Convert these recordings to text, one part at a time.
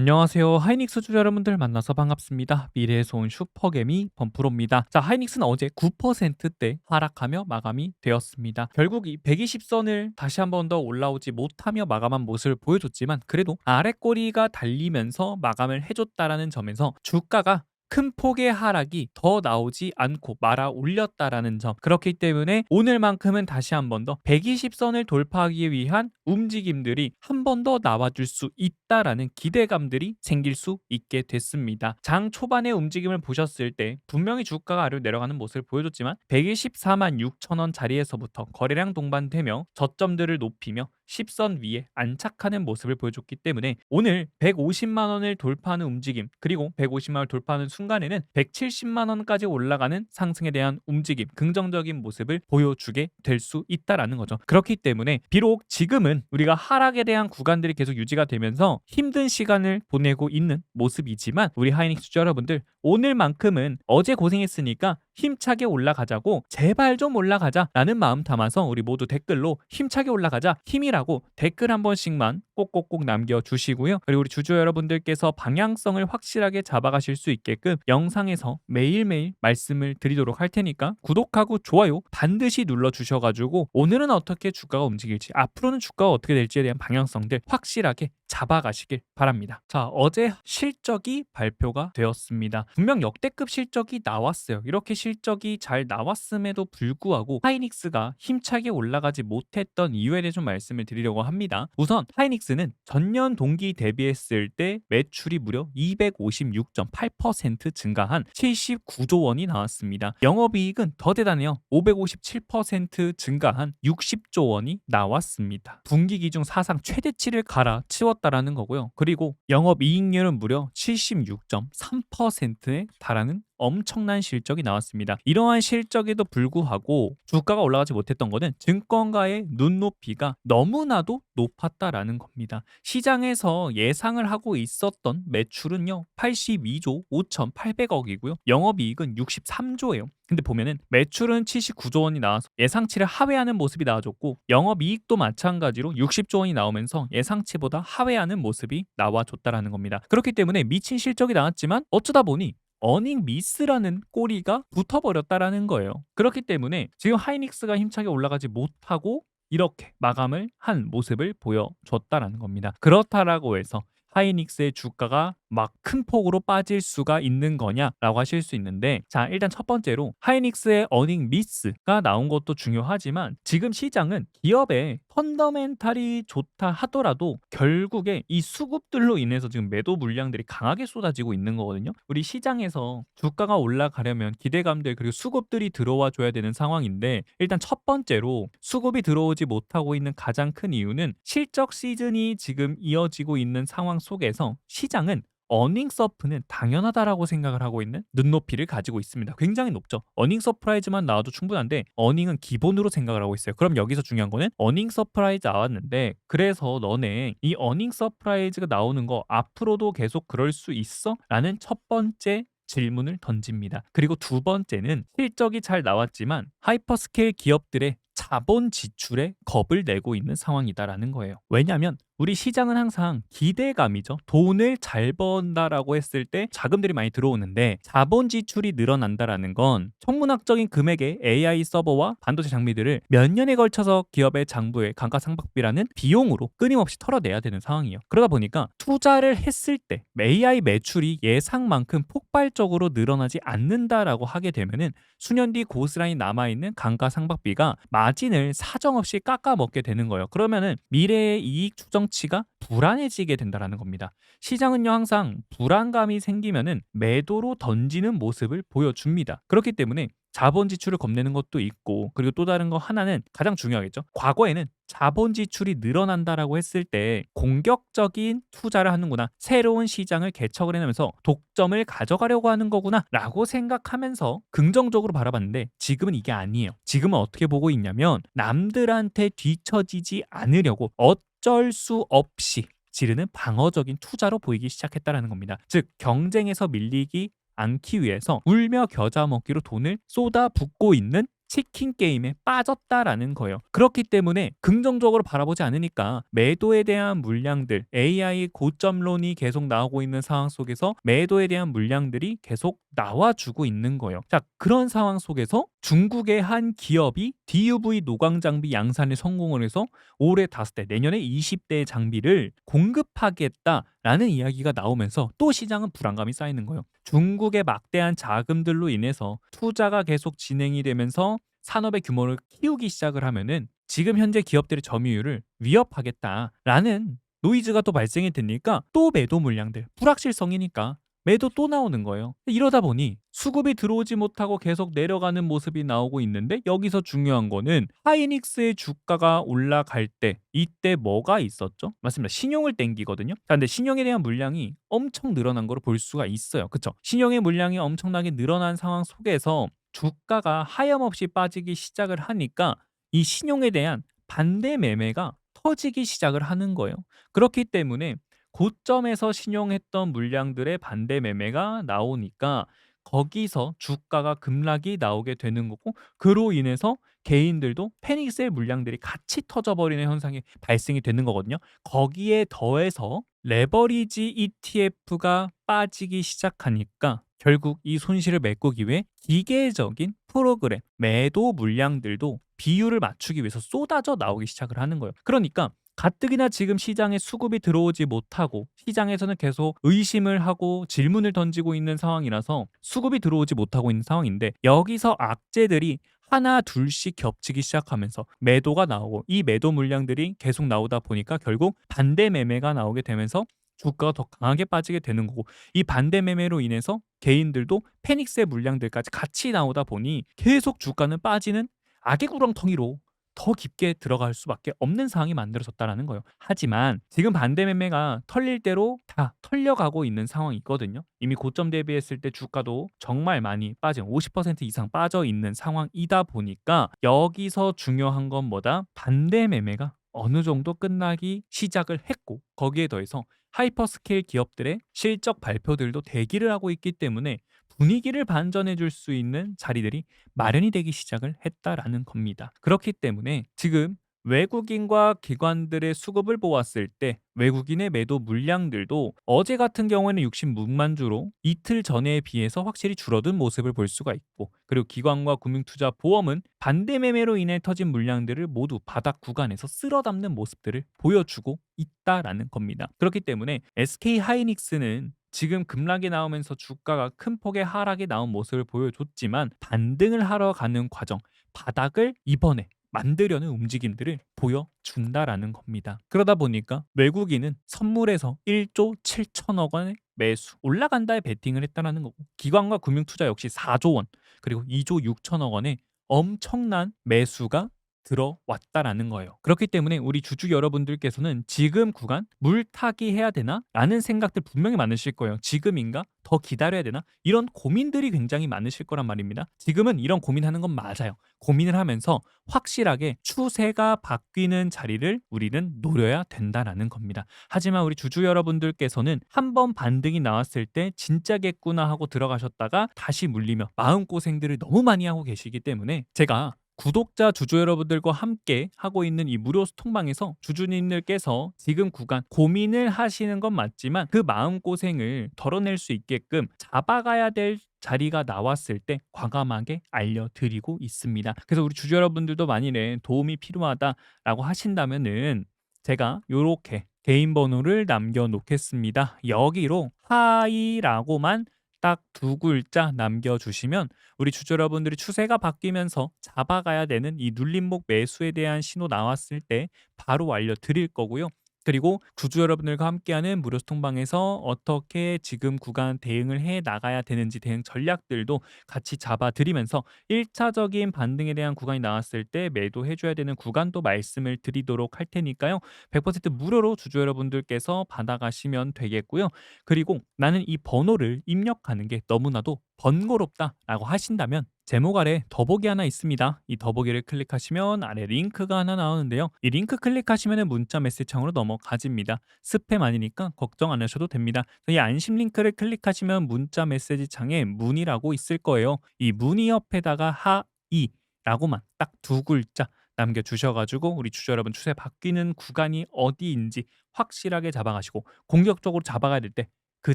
안녕하세요. 하이닉스 주주 여러분들 만나서 반갑습니다. 미래에서 온 슈퍼개미 범프로입니다. 자, 하이닉스는 어제 9%대 하락하며 마감이 되었습니다. 결국 이 120선을 다시 한 번 더 올라오지 못하며 마감한 모습을 보여줬지만 그래도 아래 꼬리가 달리면서 마감을 해줬다라는 점에서 주가가 큰 폭의 하락이 더 나오지 않고 말아 올렸다라는 점. 그렇기 때문에 오늘만큼은 다시 한 번 더 120선을 돌파하기 위한 움직임들이 한 번 더 나와줄 수 있다라는 기대감들이 생길 수 있게 됐습니다. 장 초반의 움직임을 보셨을 때 분명히 주가가 아래로 내려가는 모습을 보여줬지만 124만 6천 원 자리에서부터 거래량 동반되며 저점들을 높이며 10선 위에 안착하는 모습을 보여줬기 때문에 오늘 150만 원을 돌파하는 움직임, 그리고 150만 원을 돌파하는 순간에는 170만 원까지 올라가는 상승에 대한 움직임, 긍정적인 모습을 보여주게 될 수 있다라는 거죠. 그렇기 때문에 비록 지금은 우리가 하락에 대한 구간들이 계속 유지가 되면서 힘든 시간을 보내고 있는 모습이지만 우리 하이닉스 주주 여러분들, 오늘만큼은 어제 고생했으니까 힘차게 올라가자고, 제발 좀 올라가자라는 마음 담아서 우리 모두 댓글로 힘차게 올라가자, 힘이라고 댓글 한 번씩만 꼭꼭꼭 남겨주시고요. 그리고 우리 주주 여러분들께서 방향성을 확실하게 잡아가실 수 있게끔 영상에서 매일매일 말씀을 드리도록 할 테니까 구독하고 좋아요 반드시 눌러주셔가지고 오늘은 어떻게 주가가 움직일지, 앞으로는 주가가 어떻게 될지에 대한 방향성들 확실하게 잡아가시길 바랍니다. 자, 어제 실적이 발표가 되었습니다. 분명 역대급 실적이 나왔어요. 이렇게 실적이 잘 나왔음에도 불구하고 하이닉스가 힘차게 올라가지 못했던 이유에 대해 좀 말씀을 드리려고 합니다. 우선 하이닉스는 전년 동기 대비했을 때 매출이 무려 256.8% 증가한 79조 원이 나왔습니다. 영업이익은 더 대단해요. 557% 증가한 60조 원이 나왔습니다. 분기 기준 사상 최대치를 갈아치웠다라는 거고요. 그리고 영업이익률은 무려 76.3%에 달하는 엄청난 실적이 나왔습니다. 이러한 실적에도 불구하고 주가가 올라가지 못했던 것은 증권가의 눈높이가 너무나도 높았다라는 겁니다. 시장에서 예상을 하고 있었던 매출은요 82조 5,800억이고요. 영업이익은 63조예요. 근데 보면은 매출은 79조 원이 나와서 예상치를 하회하는 모습이 나와줬고, 영업이익도 마찬가지로 60조 원이 나오면서 예상치보다 하회하는 모습이 나와줬다라는 겁니다. 그렇기 때문에 미친 실적이 나왔지만 어쩌다 보니 어닝 미스라는 꼬리가 붙어버렸다라는 거예요. 그렇기 때문에 지금 하이닉스가 힘차게 올라가지 못하고 이렇게 마감을 한 모습을 보여줬다라는 겁니다. 그렇다라고 해서 하이닉스의 주가가 막 큰 폭으로 빠질 수가 있는 거냐라고 하실 수 있는데, 자, 일단 첫 번째로 하이닉스의 어닝 미스가 나온 것도 중요하지만 지금 시장은 기업의 펀더멘탈이 좋다 하더라도 결국에 이 수급들로 인해서 지금 매도 물량들이 강하게 쏟아지고 있는 거거든요. 우리 시장에서 주가가 올라가려면 기대감들 그리고 수급들이 들어와 줘야 되는 상황인데, 일단 첫 번째로 수급이 들어오지 못하고 있는 가장 큰 이유는 실적 시즌이 지금 이어지고 있는 상황 속에서 시장은 어닝 서프는 당연하다라고 생각을 하고 있는 눈높이를 가지고 있습니다. 굉장히 높죠. 어닝 서프라이즈만 나와도 충분한데 어닝은 기본으로 생각을 하고 있어요. 그럼 여기서 중요한 거는 어닝 서프라이즈 나왔는데 그래서 너네 이 어닝 서프라이즈가 나오는 거 앞으로도 계속 그럴 수 있어? 라는 첫 번째 질문을 던집니다. 그리고 두 번째는 실적이 잘 나왔지만 하이퍼스케일 기업들의 자본 지출에 겁을 내고 있는 상황이다라는 거예요. 왜냐하면 우리 시장은 항상 기대감이죠. 돈을 잘 번다라고 했을 때 자금들이 많이 들어오는데 자본 지출이 늘어난다라는 건 천문학적인 금액의 AI 서버와 반도체 장비들을 몇 년에 걸쳐서 기업의 장부에 감가상각비라는 비용으로 끊임없이 털어내야 되는 상황이에요. 그러다 보니까 투자를 했을 때 AI 매출이 예상만큼 폭발적으로 늘어나지 않는다라고 하게 되면은 수년 뒤 고스란히 남아있는 감가상각비가 마진을 사정없이 깎아먹게 되는 거예요. 그러면은 미래의 이익 추정치가 불안해지게 된다는 겁니다. 시장은요 항상 불안감이 생기면은 매도로 던지는 모습을 보여줍니다. 그렇기 때문에 자본 지출을 겁내는 것도 있고, 그리고 또 다른 거 하나는 가장 중요하겠죠. 과거에는 자본 지출이 늘어난다라고 했을 때 공격적인 투자를 하는구나, 새로운 시장을 개척을 해내면서 독점을 가져가려고 하는 거구나 라고 생각하면서 긍정적으로 바라봤는데, 지금은 이게 아니에요. 지금은 어떻게 보고 있냐면 남들한테 뒤처지지 않으려고 어쩔 수 없이 지르는 방어적인 투자로 보이기 시작했다는 겁니다. 즉 경쟁에서 밀리기 않기 위해서 울며 겨자 먹기로 돈을 쏟아붓고 있는 치킨 게임에 빠졌다라는 거예요. 그렇기 때문에 긍정적으로 바라보지 않으니까 매도에 대한 물량들, AI 고점론이 계속 나오고 있는 상황 속에서 매도에 대한 물량들이 계속 나와주고 있는 거예요. 자, 그런 상황 속에서 중국의 한 기업이 DUV 노광 장비 양산에 성공을 해서 올해 5대, 내년에 20대의 장비를 공급하겠다라는 이야기가 나오면서 또 시장은 불안감이 쌓이는 거예요. 중국의 막대한 자금들로 인해서 투자가 계속 진행이 되면서 산업의 규모를 키우기 시작을 하면은 지금 현재 기업들의 점유율을 위협하겠다라는 노이즈가 또 발생이 되니까 또 매도 물량들, 불확실성이니까 매도 또 나오는 거예요. 이러다 보니 수급이 들어오지 못하고 계속 내려가는 모습이 나오고 있는데, 여기서 중요한 거는 하이닉스의 주가가 올라갈 때 이때 뭐가 있었죠? 맞습니다. 신용을 땡기거든요. 자, 근데 신용에 대한 물량이 엄청 늘어난 걸 볼 수가 있어요. 그쵸? 신용의 물량이 엄청나게 늘어난 상황 속에서 주가가 하염없이 빠지기 시작을 하니까 이 신용에 대한 반대 매매가 터지기 시작을 하는 거예요. 그렇기 때문에 고점에서 신용했던 물량들의 반대 매매가 나오니까 거기서 주가가 급락이 나오게 되는 거고, 그로 인해서 개인들도 패닉셀 물량들이 같이 터져버리는 현상이 발생이 되는 거거든요. 거기에 더해서 레버리지 ETF가 빠지기 시작하니까 결국 이 손실을 메꾸기 위해 기계적인 프로그램, 매도 물량들도 비율을 맞추기 위해서 쏟아져 나오기 시작을 하는 거예요. 그러니까 가뜩이나 지금 시장에 수급이 들어오지 못하고 시장에서는 계속 의심을 하고 질문을 던지고 있는 상황이라서 수급이 들어오지 못하고 있는 상황인데, 여기서 악재들이 하나 둘씩 겹치기 시작하면서 매도가 나오고, 이 매도 물량들이 계속 나오다 보니까 결국 반대 매매가 나오게 되면서 주가가 더 강하게 빠지게 되는 거고, 이 반대 매매로 인해서 개인들도 패닉스의 물량들까지 같이 나오다 보니 계속 주가는 빠지는 악의 구렁텅이로 더 깊게 들어갈 수밖에 없는 상황이 만들어졌다라는 거예요. 하지만 지금 반대 매매가 털릴 대로 다 털려가고 있는 상황이거든요. 이미 고점 대비했을 때 주가도 정말 많이 빠진 50% 이상 빠져 있는 상황이다 보니까 여기서 중요한 건 뭐다? 반대 매매가 어느 정도 끝나기 시작을 했고, 거기에 더해서 하이퍼스케일 기업들의 실적 발표들도 대기를 하고 있기 때문에 분위기를 반전해 줄 수 있는 자리들이 마련이 되기 시작을 했다라는 겁니다. 그렇기 때문에 지금 외국인과 기관들의 수급을 보았을 때 외국인의 매도 물량들도 어제 같은 경우에는 66만 주로 이틀 전에 비해서 확실히 줄어든 모습을 볼 수가 있고, 그리고 기관과 금융투자 보험은 반대 매매로 인해 터진 물량들을 모두 바닥 구간에서 쓸어 담는 모습들을 보여주고 있다라는 겁니다. 그렇기 때문에 SK 하이닉스는 지금 급락이 나오면서 주가가 큰 폭의 하락이 나온 모습을 보여줬지만 반등을 하러 가는 과정, 바닥을 이번에 만들려는 움직임들을 보여준다라는 겁니다. 그러다 보니까 외국인은 선물에서 1조 7천억 원의 매수, 올라간다에 베팅을 했다는 거고, 기관과 금융투자 역시 4조 원, 그리고 2조 6천억 원의 엄청난 매수가 들어왔다라는 거예요. 그렇기 때문에 우리 주주 여러분들께서는 지금 구간 물타기 해야 되나? 라는 생각들 분명히 많으실 거예요. 지금인가? 더 기다려야 되나? 이런 고민들이 굉장히 많으실 거란 말입니다. 지금은 이런 고민하는 건 맞아요. 고민을 하면서 확실하게 추세가 바뀌는 자리를 우리는 노려야 된다라는 겁니다. 하지만 우리 주주 여러분들께서는 한번 반등이 나왔을 때 진짜겠구나 하고 들어가셨다가 다시 물리며 마음고생들을 너무 많이 하고 계시기 때문에, 제가 구독자 주주 여러분들과 함께 하고 있는 이 무료 스톡방에서 주주님들께서 지금 구간 고민을 하시는 건 맞지만 그 마음고생을 덜어낼 수 있게끔 잡아가야 될 자리가 나왔을 때 과감하게 알려드리고 있습니다. 그래서 우리 주주 여러분들도 만일에 도움이 필요하다라고 하신다면은 제가 요렇게 개인 번호를 남겨놓겠습니다. 여기로 하이라고만 딱 두 글자 남겨주시면 우리 주주 여러분들이 추세가 바뀌면서 잡아가야 되는 이 눌림목 매수에 대한 신호 나왔을 때 바로 알려드릴 거고요. 그리고 주주 여러분들과 함께하는 무료 스톡방에서 어떻게 지금 구간 대응을 해 나가야 되는지 대응 전략들도 같이 잡아드리면서 1차적인 반등에 대한 구간이 나왔을 때 매도해줘야 되는 구간도 말씀을 드리도록 할 테니까요. 100% 무료로 주주 여러분들께서 받아가시면 되겠고요. 그리고 나는 이 번호를 입력하는 게 너무나도 번거롭다라고 하신다면 제목 아래 더보기 하나 있습니다. 이 더보기를 클릭하시면 아래 링크가 하나 나오는데요. 이 링크 클릭하시면 문자 메시지 창으로 넘어가집니다. 스팸 아니니까 걱정 안 하셔도 됩니다. 이 안심 링크를 클릭하시면 문자 메시지 창에 문의라고 있을 거예요. 이 문의 옆에다가 하이 라고만 딱 두 글자 남겨주셔 가지고 우리 주주 여러분 추세 바뀌는 구간이 어디인지 확실하게 잡아가시고 공격적으로 잡아가야 될 때 그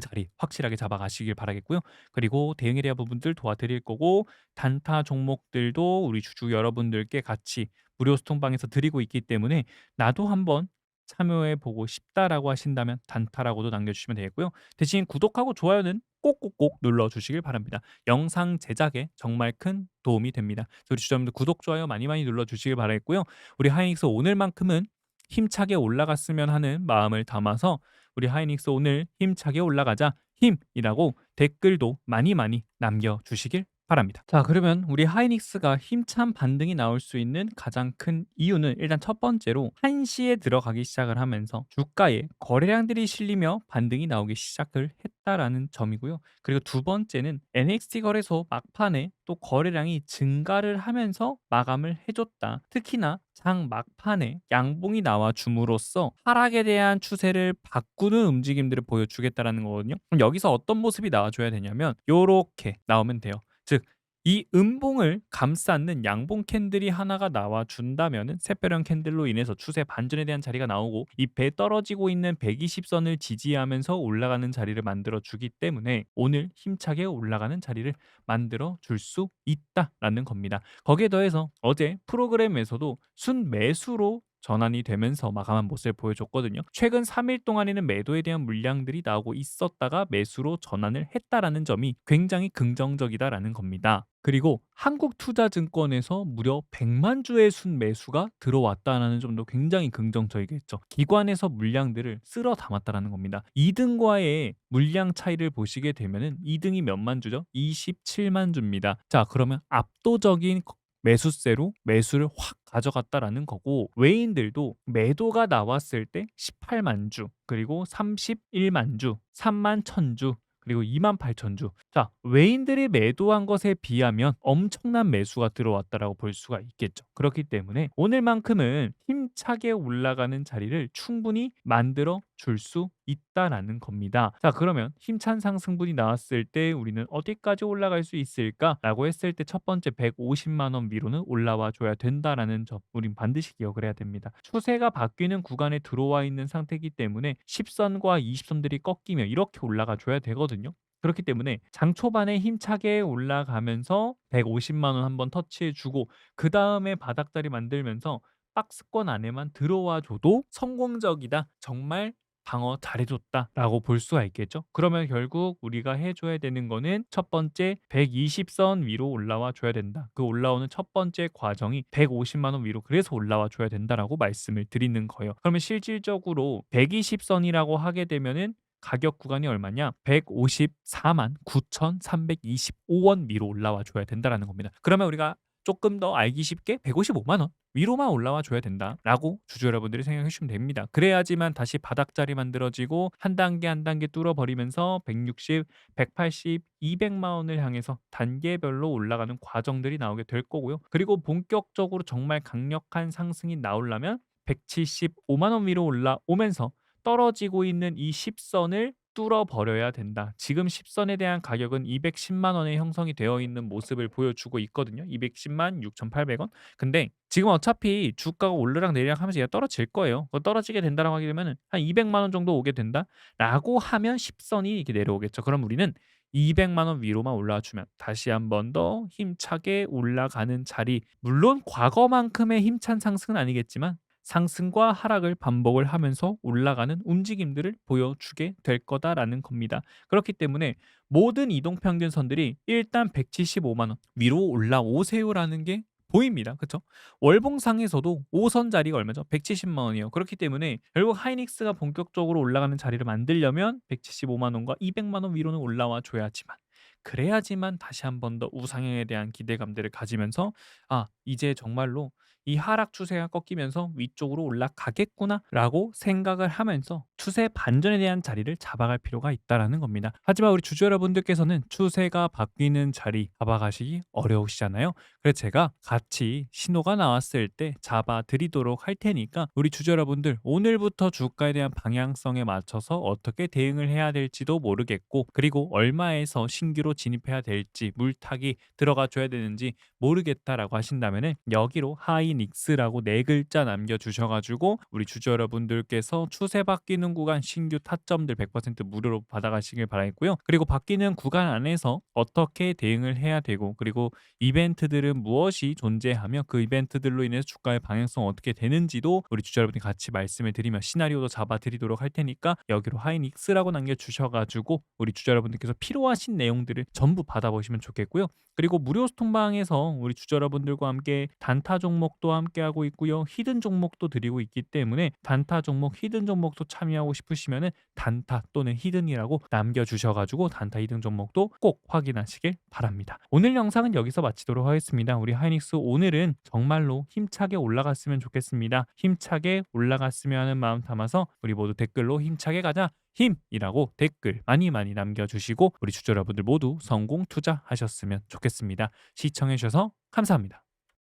자리 확실하게 잡아가시길 바라겠고요. 그리고 대응 에리아 부분들 도와드릴 거고 단타 종목들도 우리 주주 여러분들께 같이 무료 소통방에서 드리고 있기 때문에 나도 한번 참여해 보고 싶다라고 하신다면 단타라고도 남겨주시면 되겠고요. 대신 구독하고 좋아요는 꼭꼭꼭 눌러주시길 바랍니다. 영상 제작에 정말 큰 도움이 됩니다. 우리 주주분들 구독, 좋아요 많이 많이 눌러주시길 바라겠고요. 우리 하이닉스 오늘만큼은 힘차게 올라갔으면 하는 마음을 담아서 우리 하이닉스 오늘 힘차게 올라가자 힘이라고 댓글도 많이 많이 남겨주시길 바랍니다. 자, 그러면 우리 하이닉스가 힘찬 반등이 나올 수 있는 가장 큰 이유는 일단 첫 번째로 1시에 들어가기 시작을 하면서 주가에 거래량들이 실리며 반등이 나오기 시작을 했다라는 점이고요. 그리고 두 번째는 NXT 거래소 막판에 또 거래량이 증가를 하면서 마감을 해줬다. 특히나 장 막판에 양봉이 나와 줌으로써 하락에 대한 추세를 바꾸는 움직임들을 보여주겠다라는 거거든요. 그럼 여기서 어떤 모습이 나와줘야 되냐면 요렇게 나오면 돼요. 즉 이 음봉을 감싸는 양봉 캔들이 하나가 나와준다면은 새별형 캔들로 인해서 추세 반전에 대한 자리가 나오고 이 배 떨어지고 있는 120선을 지지하면서 올라가는 자리를 만들어 주기 때문에 오늘 힘차게 올라가는 자리를 만들어 줄 수 있다라는 겁니다. 거기에 더해서 어제 프로그램에서도 순매수로 전환이 되면서 마감한 모습을 보여줬거든요. 최근 3일 동안에는 매도에 대한 물량들이 나오고 있었다가 매수로 전환을 했다라는 점이 굉장히 긍정적이다라는 겁니다. 그리고 한국투자증권에서 무려 100만 주의 순매수가 들어왔다는 점도 굉장히 긍정적이겠죠. 기관에서 물량들을 쓸어 담았다라는 겁니다. 2등과의 물량 차이를 보시게 되면은 2등이 몇만 주죠? 27만 주입니다. 자, 그러면 압도적인 매수세로 매수를 확 가져갔다라는 거고 외인들도 매도가 나왔을 때 18만 주 그리고 31만 주 3만 1,000주 그리고 2만 8천 주. 자, 외인들이 매도한 것에 비하면 엄청난 매수가 들어왔다라고 볼 수가 있겠죠. 그렇기 때문에 오늘만큼은 힘차게 올라가는 자리를 충분히 만들어 줄 수 있다라는 겁니다. 자, 그러면 힘찬 상승분이 나왔을 때 우리는 어디까지 올라갈 수 있을까라고 했을 때 첫 번째 150만 원 위로는 올라와 줘야 된다라는 점 우린 반드시 기억을 해야 됩니다. 추세가 바뀌는 구간에 들어와 있는 상태이기 때문에 10선과 20선들이 꺾이면 이렇게 올라가 줘야 되거든요. 그렇기 때문에 장 초반에 힘차게 올라가면서 150만 원 한번 터치해 주고 그다음에 바닥자리 만들면서 박스권 안에만 들어와 줘도 성공적이다. 정말 방어 잘해줬다라고 볼 수가 있겠죠. 그러면 결국 우리가 해줘야 되는 거는 첫 번째 120선 위로 올라와 줘야 된다. 그 올라오는 첫 번째 과정이 150만 원 위로 그래서 올라와 줘야 된다라고 말씀을 드리는 거예요. 그러면 실질적으로 120선이라고 하게 되면은 가격 구간이 얼마냐? 154만 9,325원 위로 올라와 줘야 된다라는 겁니다. 그러면 우리가 조금 더 알기 쉽게 155만 원 위로만 올라와 줘야 된다라고 주주 여러분들이 생각해 주시면 됩니다. 그래야지만 다시 바닥자리 만들어지고 한 단계 한 단계 뚫어버리면서 160, 180, 200만 원을 향해서 단계별로 올라가는 과정들이 나오게 될 거고요. 그리고 본격적으로 정말 강력한 상승이 나오려면 175만 원 위로 올라오면서 떨어지고 있는 이 10선을 뚫어버려야 된다. 지금 10선에 대한 가격은 210만 원에 형성이 되어 있는 모습을 보여주고 있거든요. 210만 6,800원. 근데 지금 어차피 주가가 오르락 내리락 하면서 얘가 떨어질 거예요. 떨어지게 된다라고 하게 되면 한 200만 원 정도 오게 된다라고 하면 10선이 이렇게 내려오겠죠. 그럼 우리는 200만 원 위로만 올라와 주면 다시 한 번 더 힘차게 올라가는 자리. 물론 과거만큼의 힘찬 상승은 아니겠지만 상승과 하락을 반복을 하면서 올라가는 움직임들을 보여주게 될 거다라는 겁니다. 그렇기 때문에 모든 이동평균선들이 일단 175만 원 위로 올라오세요라는 게 보입니다. 그렇죠? 월봉상에서도 5선 자리가 얼마죠? 170만 원이에요. 그렇기 때문에 결국 하이닉스가 본격적으로 올라가는 자리를 만들려면 175만 원과 200만 원 위로는 올라와 줘야지만 그래야지만 다시 한 번 더 우상향에 대한 기대감들을 가지면서 아, 이제 정말로 이 하락 추세가 꺾이면서 위쪽으로 올라가겠구나라고 생각을 하면서 추세 반전에 대한 자리를 잡아갈 필요가 있다라는 겁니다. 하지만 우리 주주 여러분들께서는 추세가 바뀌는 자리 잡아가시기 어려우시잖아요. 그래서 제가 같이 신호가 나왔을 때 잡아드리도록 할 테니까 우리 주주 여러분들 오늘부터 주가에 대한 방향성에 맞춰서 어떻게 대응을 해야 될지도 모르겠고, 그리고 얼마에서 신규로 진입해야 될지, 물타기 들어가 줘야 되는지 모르겠다라고 하신다면은 여기로 하이닉스라고 네 글자 남겨주셔가지고 우리 주주 여러분들께서 추세 바뀌는 구간 신규 타점들 100% 무료로 받아가시길 바라겠고요. 그리고 바뀌는 구간 안에서 어떻게 대응을 해야 되고, 그리고 이벤트들은 무엇이 존재하며 그 이벤트들로 인해서 주가의 방향성 어떻게 되는지도 우리 주주 여러분이 같이 말씀을 드리며 시나리오도 잡아드리도록 할 테니까 여기로 하이닉스라고 남겨주셔가지고 우리 주주 여러분들께서 필요하신 내용들을 전부 받아보시면 좋겠고요. 그리고 무료 소통방에서 우리 주주 여러분들과 함께 단타 종목도 함께하고 있고요. 히든 종목도 드리고 있기 때문에 단타 종목, 히든 종목도 참여하고 싶으시면은 단타 또는 히든이라고 남겨주셔가지고 단타 히든 종목도 꼭 확인하시길 바랍니다. 오늘 영상은 여기서 마치도록 하겠습니다. 우리 하이닉스 오늘은 정말로 힘차게 올라갔으면 좋겠습니다. 힘차게 올라갔으면 하는 마음 담아서 우리 모두 댓글로 힘차게 가자, 힘이라고 댓글 많이 많이 남겨주시고 우리 주주 여러분들 모두 성공 투자하셨으면 좋겠습니다. 시청해 주셔서 감사합니다.